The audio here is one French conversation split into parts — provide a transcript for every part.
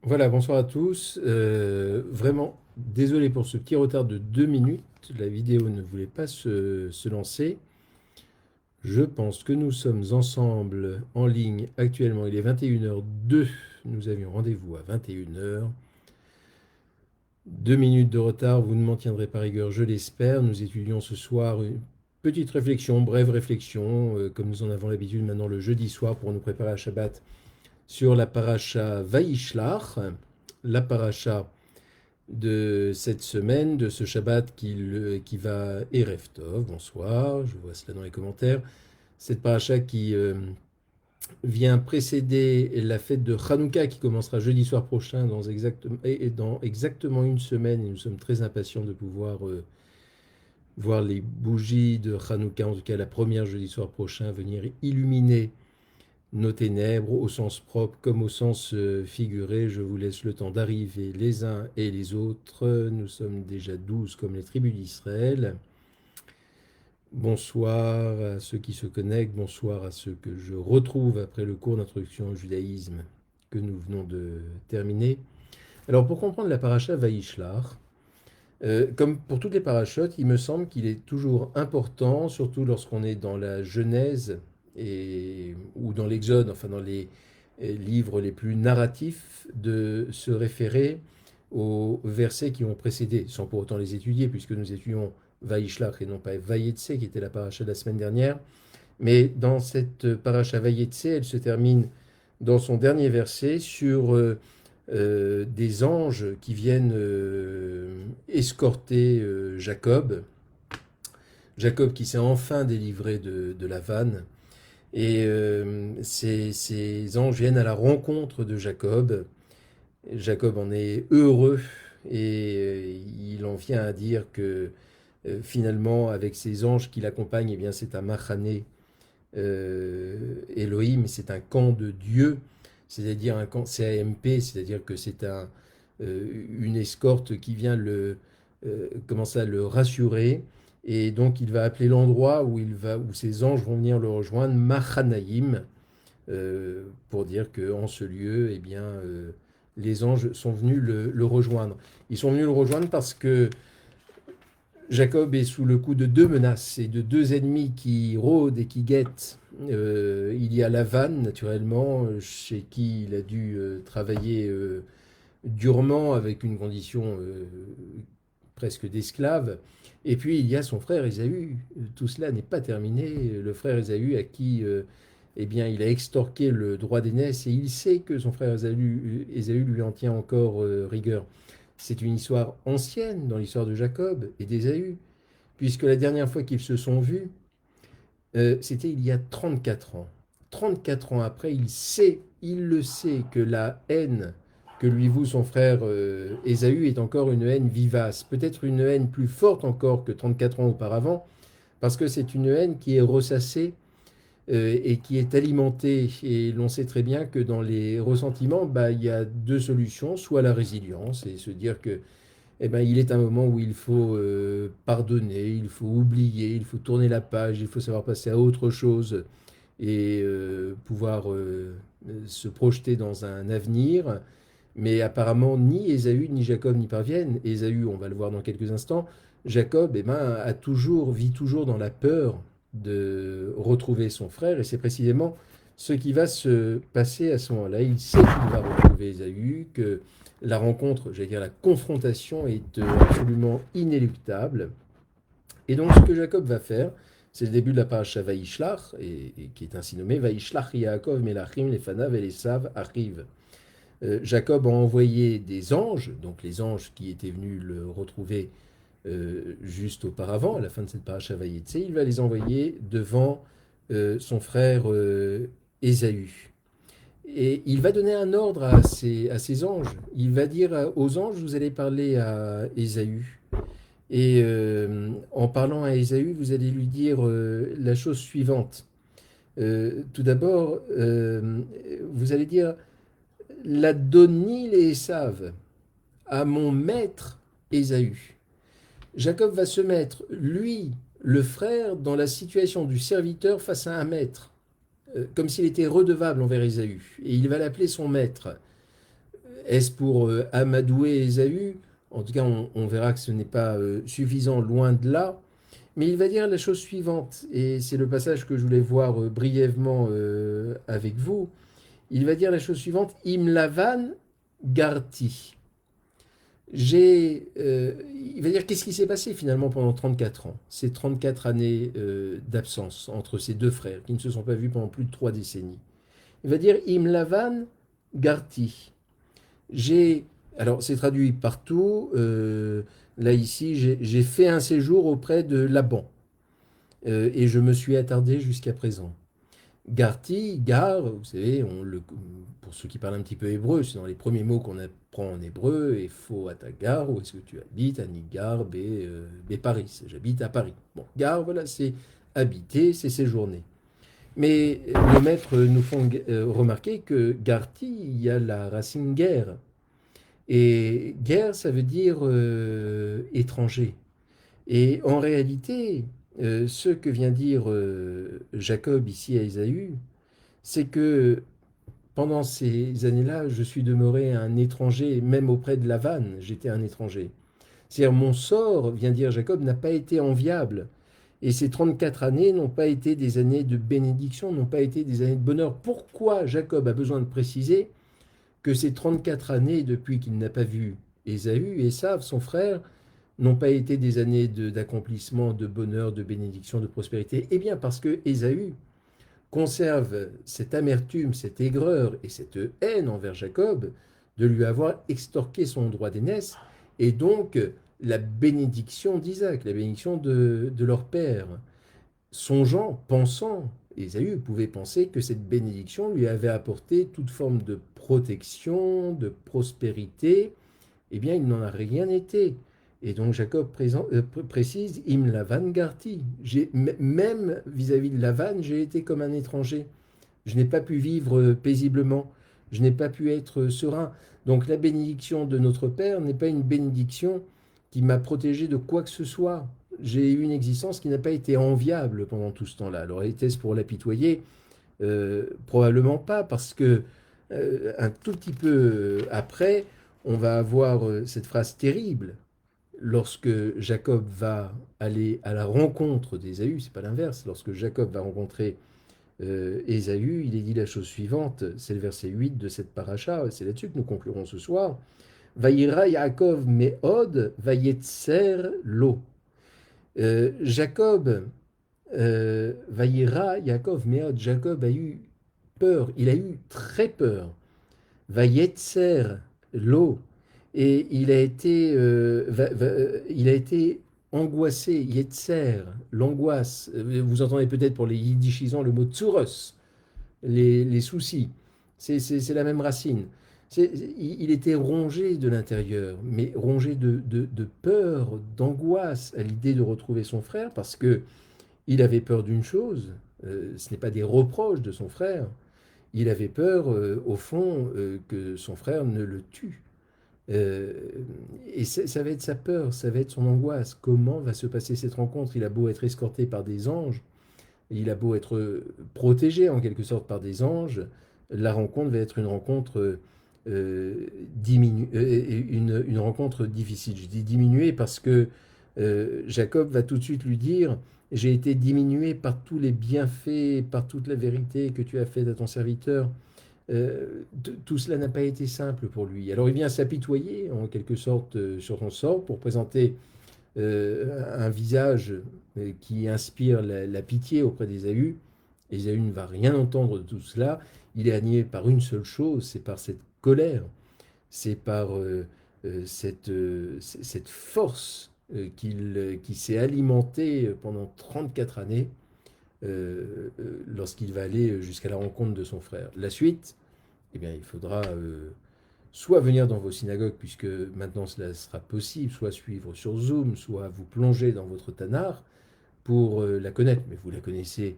Voilà, bonsoir à tous. Vraiment, désolé pour ce petit retard de 2 minutes. La vidéo ne voulait pas se lancer. Je pense que nous sommes ensemble en ligne actuellement. Il est 21h02. Nous avions rendez-vous à 21h. 2 minutes de retard, vous ne m'en tiendrez pas rigueur, je l'espère. Nous étudions ce soir une petite réflexion, brève réflexion, comme nous en avons l'habitude maintenant le jeudi soir pour nous préparer à Shabbat, sur la paracha Vaishlach, la paracha de cette semaine, de ce Shabbat qui va Erev Tov, bonsoir, je vois cela dans les commentaires. Cette paracha qui vient précéder la fête de Hanouka qui commencera jeudi soir prochain dans exactement une semaine, et nous sommes très impatients de pouvoir voir les bougies de Hanouka, en tout cas la première jeudi soir prochain, venir illuminer nos ténèbres au sens propre comme au sens figuré. Je vous laisse le temps d'arriver les uns et les autres. Nous sommes déjà 12 comme les tribus d'Israël. Bonsoir à ceux qui se connectent, bonsoir à ceux que je retrouve après le cours d'introduction au judaïsme que nous venons de terminer. Alors pour comprendre la paracha Vaishlach, comme pour toutes les parachutes, il me semble qu'il est toujours important, surtout lorsqu'on est dans la Genèse ou dans l'Exode, enfin dans les livres les plus narratifs, de se référer aux versets qui ont précédé, sans pour autant les étudier, puisque nous étudions Vaishlach et non pas Vayetse, qui était la paracha de la semaine dernière. Mais dans cette paracha Vayetse, elle se termine dans son dernier verset sur des anges qui viennent escorter Jacob. Jacob qui s'est enfin délivré de la vanne. Et ces anges viennent à la rencontre de Jacob. Jacob en est heureux et il en vient à dire que finalement, avec ces anges qui l'accompagnent, eh bien, c'est un machané Elohim, c'est un camp de Dieu, c'est-à-dire un camp CAMP, c'est-à-dire que c'est une escorte qui vient commencer à le rassurer. Et donc il va appeler l'endroit où ces anges vont venir le rejoindre, Machanaïm, pour dire qu'en ce lieu, eh bien, les anges sont venus le rejoindre. Ils sont venus le rejoindre parce que Jacob est sous le coup de deux menaces et de deux ennemis qui rôdent et qui guettent. Il y a Lavan, naturellement, chez qui il a dû travailler durement avec une condition presque d'esclave. Et puis il y a son frère Ésaü. Tout cela n'est pas terminé. Le frère Ésaü à qui eh bien, il a extorqué le droit d'aînesse et il sait que son frère Ésaü lui en tient encore rigueur. C'est une histoire ancienne dans l'histoire de Jacob et d'Ésaü, puisque la dernière fois qu'ils se sont vus, c'était il y a 34 ans. 34 ans après, il le sait, que la haine que lui voue son frère Ésaü est encore une haine vivace, peut-être une haine plus forte encore que 34 ans auparavant, parce que c'est une haine qui est ressassée et qui est alimentée. Et l'on sait très bien que dans les ressentiments, bah, il y a deux solutions, soit la résilience et se dire que eh ben, il est un moment où il faut pardonner, il faut oublier, il faut tourner la page, il faut savoir passer à autre chose et pouvoir se projeter dans un avenir. Mais apparemment, ni Ésaü ni Jacob n'y parviennent. Ésaü, on va le voir dans quelques instants. Jacob, eh ben, vit toujours dans la peur de retrouver son frère, et c'est précisément ce qui va se passer à ce moment-là. Il sait qu'il va retrouver Ésaü, que la rencontre, j'allais dire la confrontation, est absolument inéluctable. Et donc, ce que Jacob va faire, c'est le début de la paracha Vaishlach, et qui est ainsi nommé Vaishlach Yaakov Melachim Lefanav Esav Achiv. Jacob a envoyé des anges, donc les anges qui étaient venus le retrouver juste auparavant, à la fin de cette paracha Vayetse, il va les envoyer devant son frère Ésaü. Et il va donner un ordre à ses anges. Il va dire aux anges, vous allez parler à Ésaü. Et en parlant à Ésaü, vous allez lui dire la chose suivante. Tout d'abord, vous allez dire, la donnit les Esav à mon maître Ésaü. Jacob va se mettre, lui, le frère, dans la situation du serviteur face à un maître, comme s'il était redevable envers Ésaü. Et il va l'appeler son maître. Est-ce pour amadouer Ésaü? En tout cas, on verra que ce n'est pas suffisant, loin de là. Mais il va dire la chose suivante, et c'est le passage que je voulais voir brièvement avec vous. Il va dire la chose suivante, Imlavan Garti. Il va dire qu'est-ce qui s'est passé finalement pendant 34 ans, ces 34 années d'absence entre ces deux frères qui ne se sont pas vus pendant plus de 3 décennies. Il va dire Imlavan Garti. J'ai, alors c'est traduit partout, là ici, j'ai fait un séjour auprès de Laban et je me suis attardé jusqu'à présent. Garti, Gar, vous savez, pour ceux qui parlent un petit peu hébreu, c'est dans les premiers mots qu'on apprend en hébreu, et faux à ta gare, où est-ce que tu habites, à Nigar, Paris, j'habite à Paris. Bon, Gar, voilà, c'est habiter, c'est séjourner. Mais nos maîtres nous font remarquer que Garti, il y a la racine guerre. Et guerre, ça veut dire étranger. Et en réalité, ce que vient dire Jacob ici à Ésaü, c'est que pendant ces années-là, je suis demeuré un étranger, même auprès de Lavan, j'étais un étranger. C'est-à-dire mon sort, vient dire Jacob, n'a pas été enviable. Et ces 34 années n'ont pas été des années de bénédiction, n'ont pas été des années de bonheur. Pourquoi Jacob a besoin de préciser que ces 34 années, depuis qu'il n'a pas vu Ésaü, Ésav, son frère, n'ont pas été des années d'accomplissement, de bonheur, de bénédiction, de prospérité? Eh bien parce que Ésaü conserve cette amertume, cette aigreur et cette haine envers Jacob de lui avoir extorqué son droit d'aînesse et donc la bénédiction d'Isaac, la bénédiction de leur père. Songeant, pensant, Ésaü pouvait penser que cette bénédiction lui avait apporté toute forme de protection, de prospérité. Eh bien, il n'en a rien été. Et donc Jacob précise, Im Lavan Garti. Même vis-à-vis de Lavan, j'ai été comme un étranger. Je n'ai pas pu vivre paisiblement. Je n'ai pas pu être serein. Donc la bénédiction de notre Père n'est pas une bénédiction qui m'a protégé de quoi que ce soit. J'ai eu une existence qui n'a pas été enviable pendant tout ce temps-là. Alors était-ce pour l'apitoyer? Probablement pas, parce que un tout petit peu après, on va avoir cette phrase terrible lorsque Jacob va aller à la rencontre d'Ésaü, c'est pas l'inverse, lorsque Jacob va rencontrer Ésaü, il est dit la chose suivante, c'est le verset 8 de cette paracha, c'est là-dessus que nous conclurons ce soir. Vaïra Yaakov me'od, vayetzer lo. Jacob, Vaïra Yaakov me'od, Jacob a eu peur, il a eu très peur. Vayetzer lo. Et il a été angoissé, Yetzer, l'angoisse. Vous entendez peut-être pour les yiddishisants le mot tsuros, les soucis. C'est la même racine. Il était rongé de l'intérieur, mais rongé de peur, d'angoisse à l'idée de retrouver son frère, parce que il avait peur d'une chose, ce n'est pas des reproches de son frère, il avait peur, au fond, que son frère ne le tue. Euh, et ça va être sa peur, ça va être son angoisse. Comment va se passer cette rencontre? Il a beau être escorté par des anges, il a beau être protégé en quelque sorte par des anges, la rencontre va être une rencontre une rencontre difficile. Je dis diminuée parce que Jacob va tout de suite lui dire, j'ai été diminué par tous les bienfaits, par toute la vérité que tu as faite à ton serviteur. Tout cela n'a pas été simple pour lui. Alors il vient s'apitoyer en quelque sorte sur son sort pour présenter un visage qui inspire la pitié auprès d'Ésaü. Ésaü ne va rien entendre de tout cela. Il est animé par une seule chose, c'est par cette colère, c'est par cette force qui s'est alimentée pendant 34 années lorsqu'il va aller jusqu'à la rencontre de son frère. La suite, eh bien, il faudra soit venir dans vos synagogues, puisque maintenant cela sera possible, soit suivre sur Zoom, soit vous plonger dans votre Tanakh pour la connaître. Mais vous la connaissez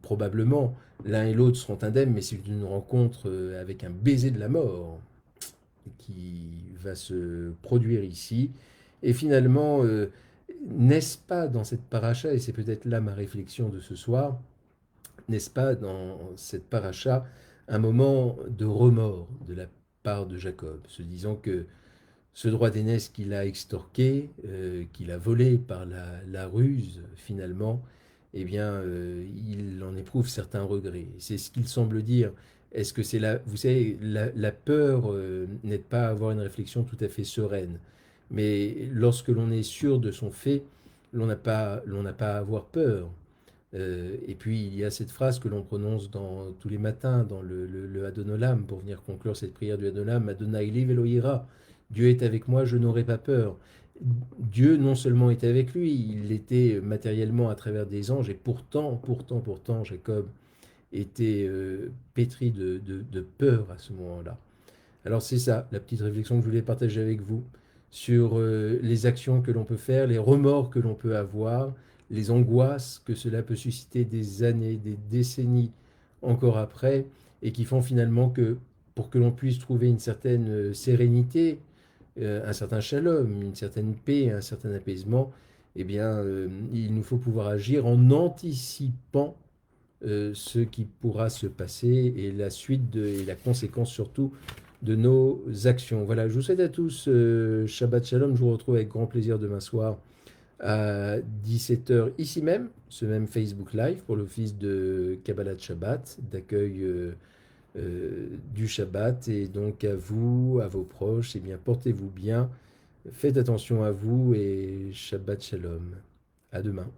probablement. L'un et l'autre seront indemnes, mais c'est une rencontre avec un baiser de la mort qui va se produire ici. Et finalement, n'est-ce pas dans cette paracha, et c'est peut-être là ma réflexion de ce soir, n'est-ce pas dans cette paracha un moment de remords de la part de Jacob, se disant que ce droit d'aînesse qu'il a extorqué, qu'il a volé par la ruse finalement, eh bien, il en éprouve certains regrets. C'est ce qu'il semble dire. Est-ce que c'est la, vous savez, la peur n'aide pas à avoir une réflexion tout à fait sereine. Mais lorsque l'on est sûr de son fait, l'on n'a pas à avoir peur. Et puis il y a cette phrase que l'on prononce tous les matins dans le Adonolam pour venir conclure cette prière du Adonolam, Adonai li velo ira. Dieu est avec moi, je n'aurai pas peur. Dieu non seulement était avec lui, il l'était matériellement à travers des anges, et pourtant, Jacob était pétri de peur à ce moment-là. Alors c'est ça, la petite réflexion que je voulais partager avec vous sur les actions que l'on peut faire, les remords que l'on peut avoir, les angoisses que cela peut susciter des années, des décennies encore après, et qui font finalement que pour que l'on puisse trouver une certaine sérénité, un certain shalom, une certaine paix, un certain apaisement, eh bien, il nous faut pouvoir agir en anticipant ce qui pourra se passer et la suite et la conséquence surtout de nos actions. Voilà, je vous souhaite à tous Shabbat Shalom. Je vous retrouve avec grand plaisir demain soir à 17 h ici même, ce même Facebook Live pour l'office de Kabbalat Shabbat, d'accueil du Shabbat. Et donc à vous, à vos proches, eh bien portez-vous bien, faites attention à vous et Shabbat Shalom. À demain.